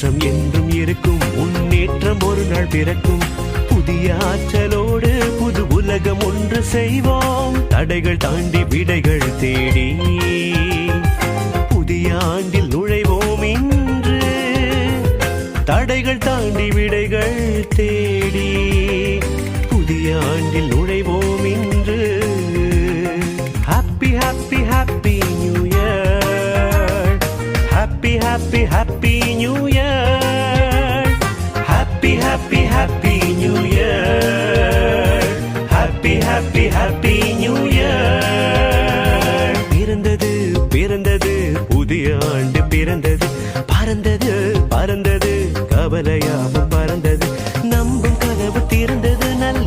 மாற்றம் என்றும் இருக்கும், முன்னேற்றம் ஒரு நாள் பிறக்கும். புதிய ஆற்றலோடு புது உலகம் ஒன்று செய்வோம், தடைகள் தாண்டி விடைகள் தேடி புதிய ஆண்டில் நுழைவோம் இன்று. தடைகள் தாண்டி விடைகள் தேடி புதிய ஆண்டில் நுழைவோம் இன்று. Happy happy happy new year, happy happy happy new year, happy happy happy new year, happy happy happy new year. பிறந்தது பிறந்தது புதிய ஆண்டு பிறந்தது, பறந்தது பறந்தது கவலையாவும் பறந்தது, நம்பும் கதவு திறந்தது, நல்